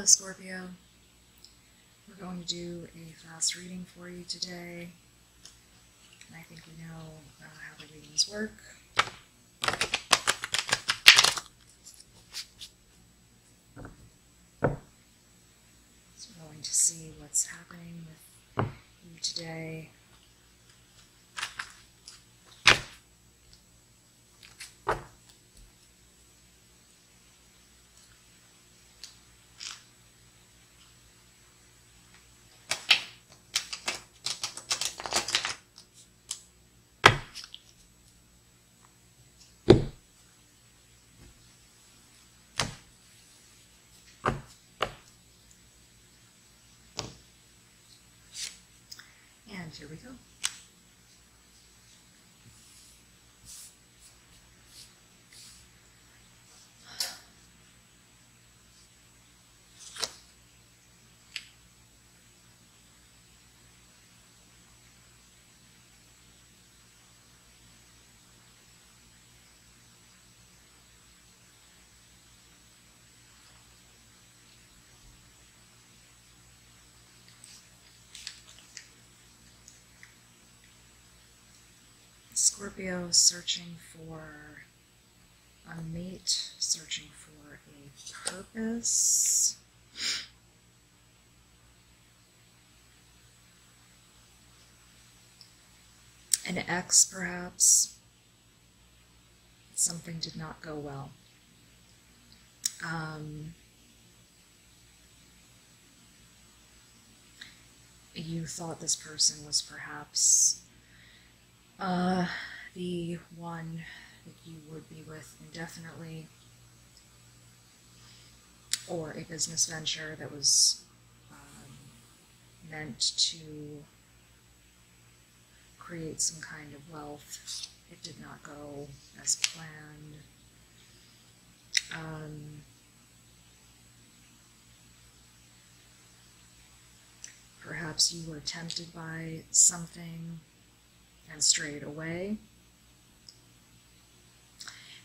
Hello Scorpio, we're going to do a fast reading for you today. And I think we know how the readings work. So we're going to see what's happening with you today. And here we go. Scorpio searching for a mate, searching for a purpose. An ex, perhaps. Something did not go well. You thought this person was perhaps the one that you would be with indefinitely, or a business venture that was meant to create some kind of wealth. It did not go as planned. Perhaps you were tempted by something and strayed away.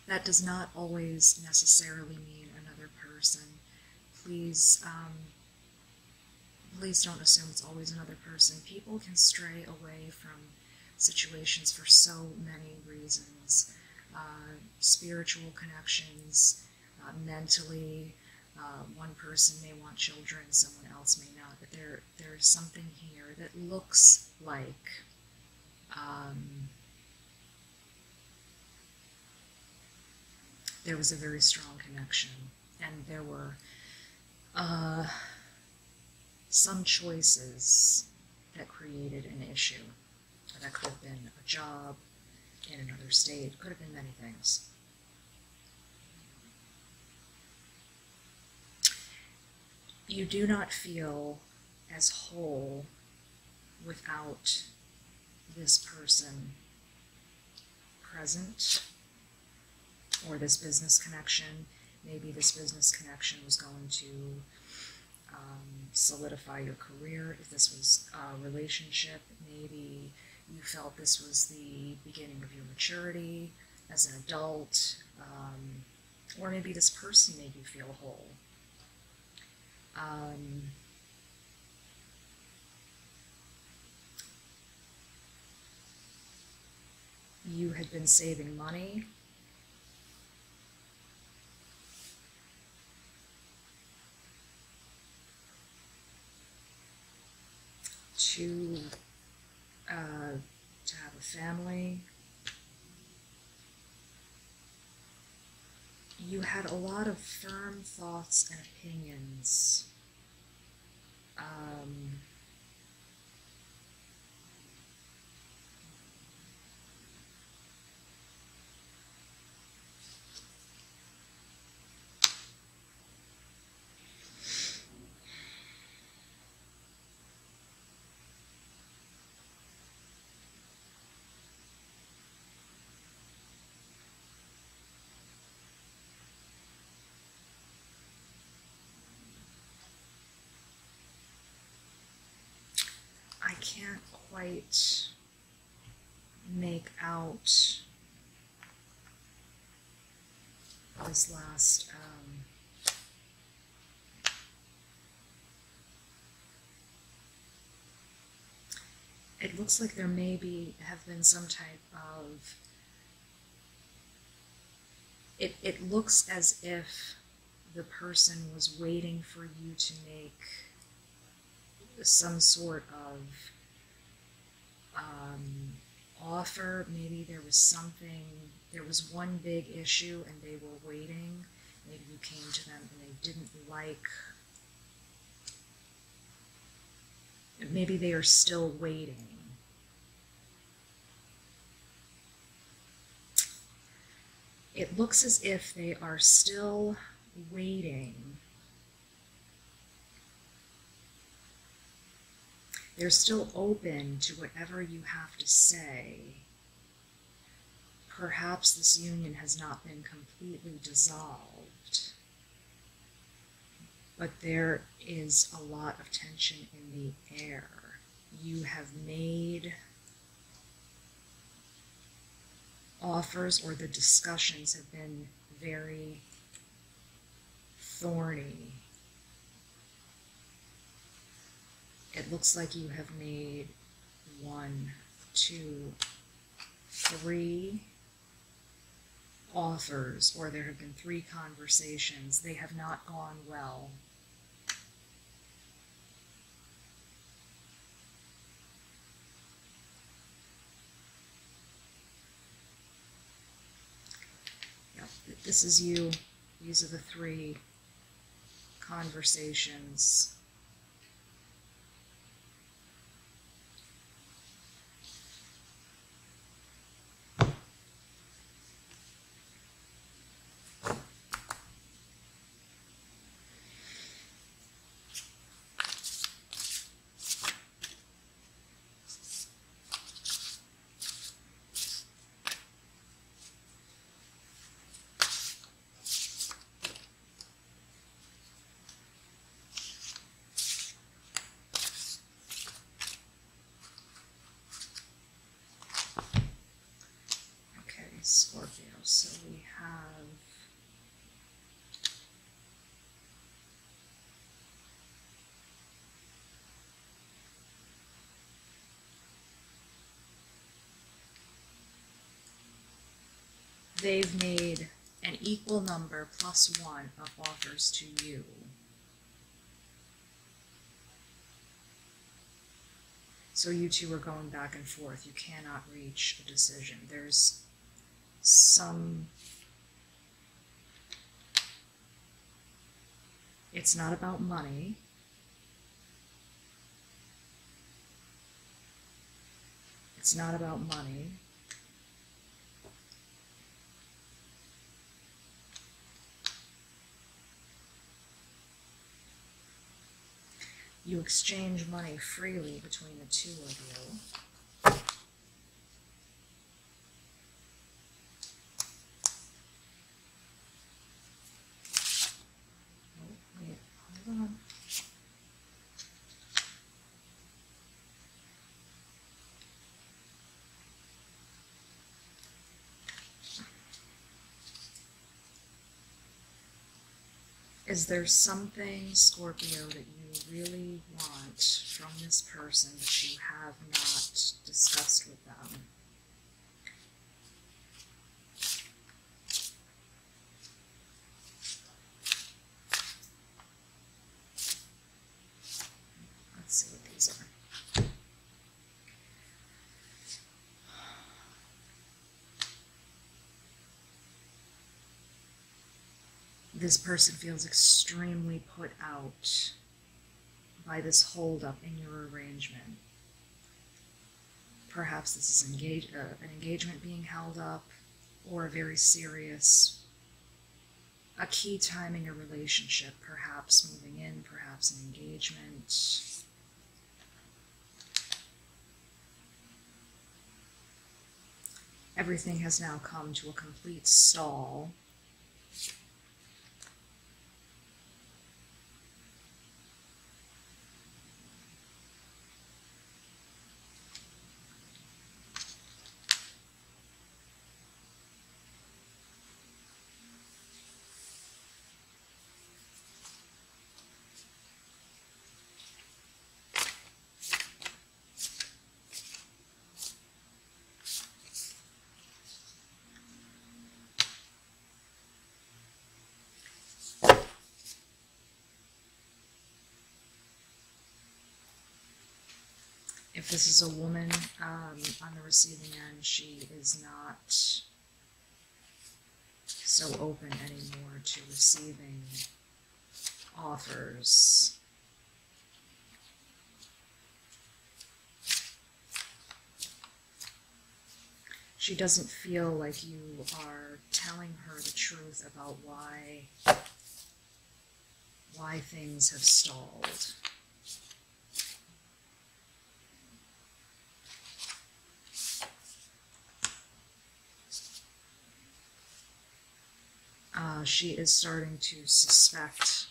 That does not always necessarily mean another person. Please, please don't assume it's always another person. People can stray away from situations for so many reasons. Spiritual connections, mentally, one person may want children, someone else may not, but there's something here that looks like there was a very strong connection, and there were some choices that created an issue. That could have been a job in another state, could have been many things. You do not feel as whole without this person present, or this business connection. Maybe this business connection was going to solidify your career. If this was a relationship, maybe you felt this was the beginning of your maturity as an adult, or maybe this person made you feel whole. You had been saving money. To have a family. You had a lot of firm thoughts and opinions. I can't quite make out this last It looks like there have been some type of, it looks as if the person was waiting for you to make some sort of offer. Maybe there was one big issue and they were waiting. Maybe you came to them and they didn't like, maybe they are still waiting. It looks as if they are still waiting. They're still open to whatever you have to say. Perhaps this union has not been completely dissolved, but there is a lot of tension in the air. You have made offers, or the discussions have been very thorny. It looks like you have made 1, 2, 3 offers, or there have been 3 conversations. They have not gone well. This is you. These are the 3 conversations. Scorpio, so we have they've made an equal number +1 of offers to you. So you two are going back and forth. You cannot reach a decision. There's some, it's not about money. It's not about money. You exchange money freely between the 2 of you. Is there something, Scorpio, that you really want from this person that you have not discussed with them? Let's see what these are. This person feels extremely put out by this holdup in your arrangement. Perhaps this is an engagement being held up, or a very serious, a key time in your relationship, perhaps moving in, perhaps an engagement. Everything has now come to a complete stall. If this is a woman on the receiving end, she is not so open anymore to receiving offers. She doesn't feel like you are telling her the truth about why things have stalled. She is starting to suspect.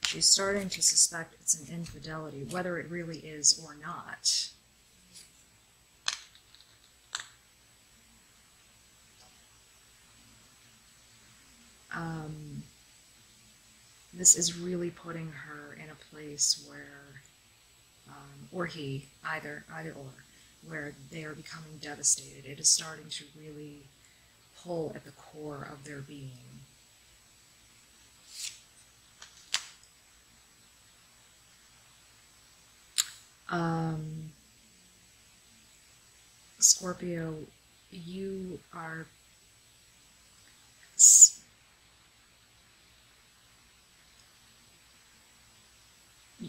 She's starting to suspect it's an infidelity, whether it really is or not. This is really putting her in a place where, or he, either or, where they are becoming devastated. It is starting to really pull at the core of their being. Scorpio, you are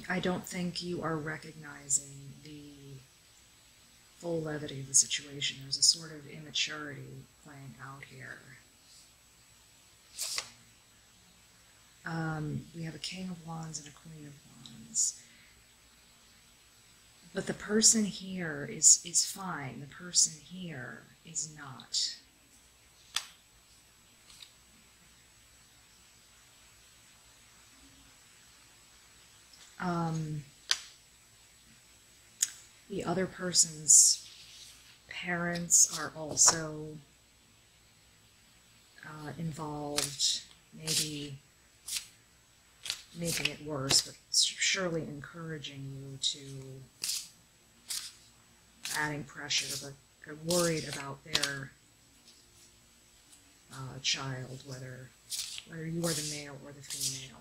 I don't think you are recognizing the full levity of the situation. There's a sort of immaturity playing out here. We have a King of Wands and a Queen of Wands. But the person here is fine. The person here is not. The other person's parents are also involved, maybe making it worse, but surely encouraging you to adding pressure, but are worried about their child, whether you are the male or the female.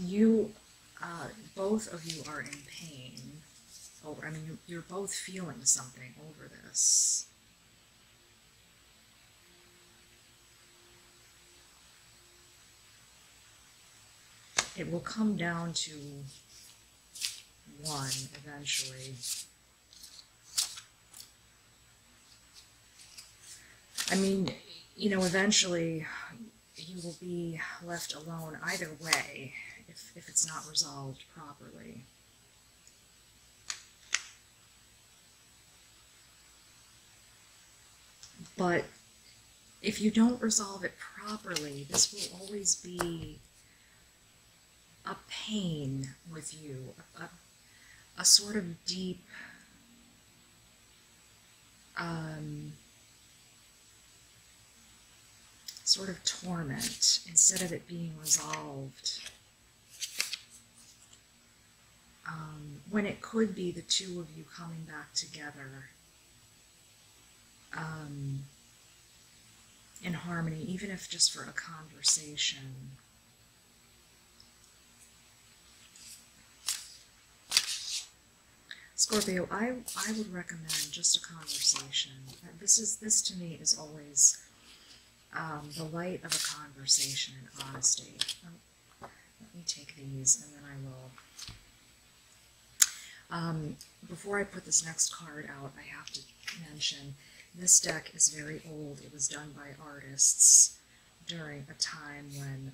You, both of you are in pain over, I mean, you're both feeling something over this. It will come down to one eventually. I mean, you know, eventually you will be left alone either way if it's not resolved properly. But if you don't resolve it properly, this will always be a pain with you, a sort of deep sort of torment instead of it being resolved. When it could be the two of you coming back together in harmony, even if just for a conversation. Scorpio, I would recommend just a conversation. This to me is always the light of a conversation and honesty. Let me take these and then I will. Before I put this next card out, I have to mention this deck is very old. It was done by artists during a time when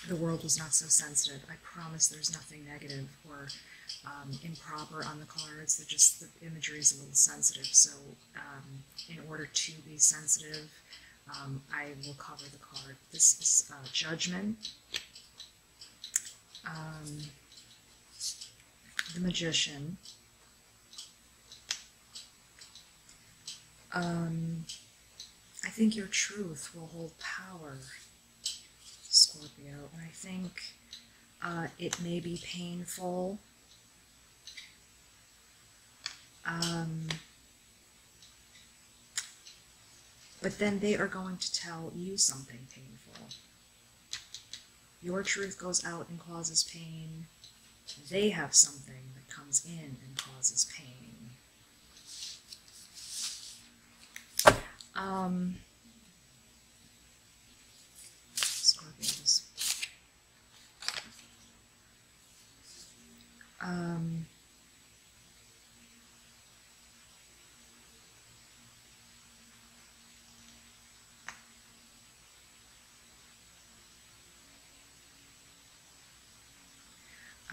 the world was not so sensitive. I promise there's nothing negative or improper on the cards. They're just, the imagery is a little sensitive. So in order to be sensitive, I will cover the card. This is Judgment, the Magician, I think your truth will hold power, Scorpio, and I think it may be painful But then they are going to tell you something painful. Your truth goes out and causes pain. They have something that comes in and causes pain. Scorpios.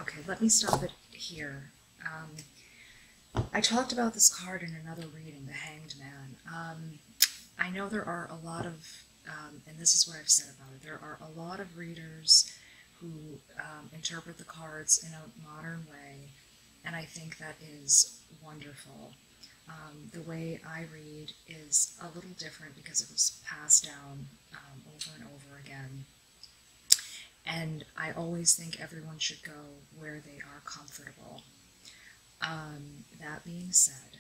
Okay, let me stop it here. I talked about this card in another reading, the Hanged Man. I know there are a lot of, and this is what I've said about it, there are a lot of readers who interpret the cards in a modern way, and I think that is wonderful. The way I read is a little different because it was passed down over and over again. And I always think everyone should go where they are comfortable. That being said,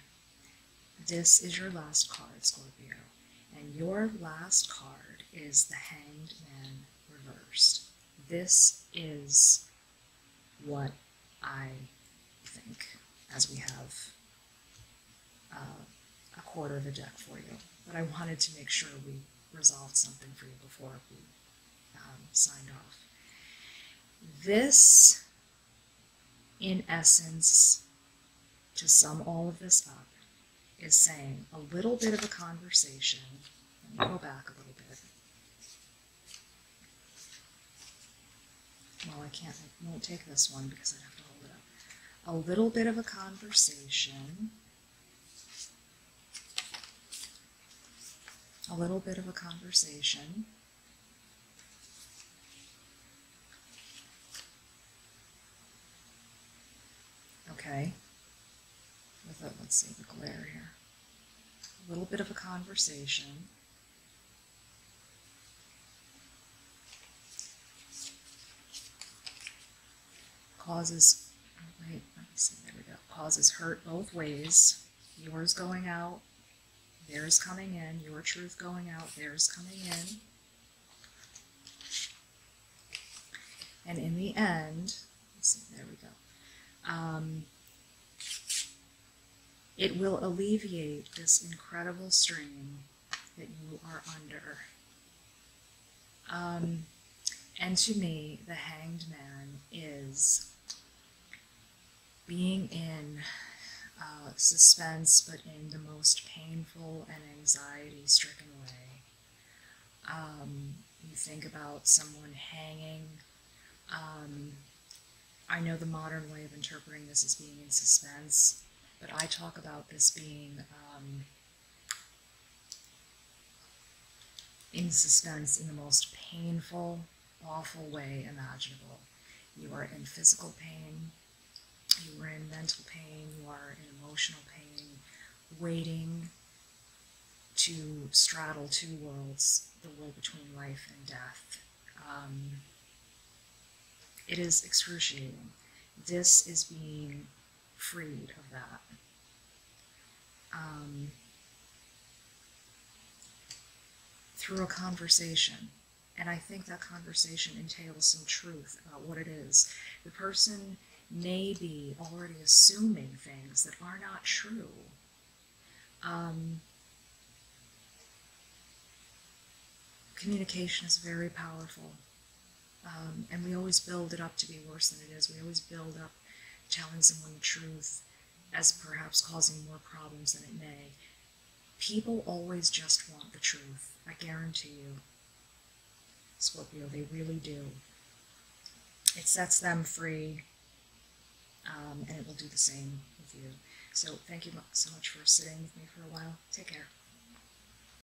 this is your last card, Scorpio. And your last card is the Hanged Man reversed. This is what I think, as we have a quarter of a deck for you. But I wanted to make sure we resolved something for you before we signed off. This, in essence, to sum all of this up, is saying a little bit of a conversation. Let me go back a little bit. Well, I won't take this one because I'd have to hold it up. A little bit of a conversation. A little bit of a conversation. Okay. Let's see the glare here. A little bit of a conversation. Causes, oh wait, let me see, there we go. Causes hurt both ways. Yours going out, theirs coming in. Your truth going out, theirs coming in. And in the end, let's see, there we go. It will alleviate this incredible strain that you are under. And to me, the Hanged Man is being in suspense, but in the most painful and anxiety-stricken way. You think about someone hanging. I know the modern way of interpreting this as being in suspense, but I talk about this being in suspense in the most painful, awful way imaginable. You are in physical pain, you are in mental pain, you are in emotional pain, waiting to straddle two worlds, the world between life and death. It is excruciating. This is being freed of that. Through a conversation. And I think that conversation entails some truth about what it is. The person may be already assuming things that are not true. Communication is very powerful. And we always build it up to be worse than it is. We always build up telling someone the truth as perhaps causing more problems than it may. People always just want the truth. I guarantee you. Scorpio, they really do. It sets them free, and it will do the same with you. So thank you so much for sitting with me for a while.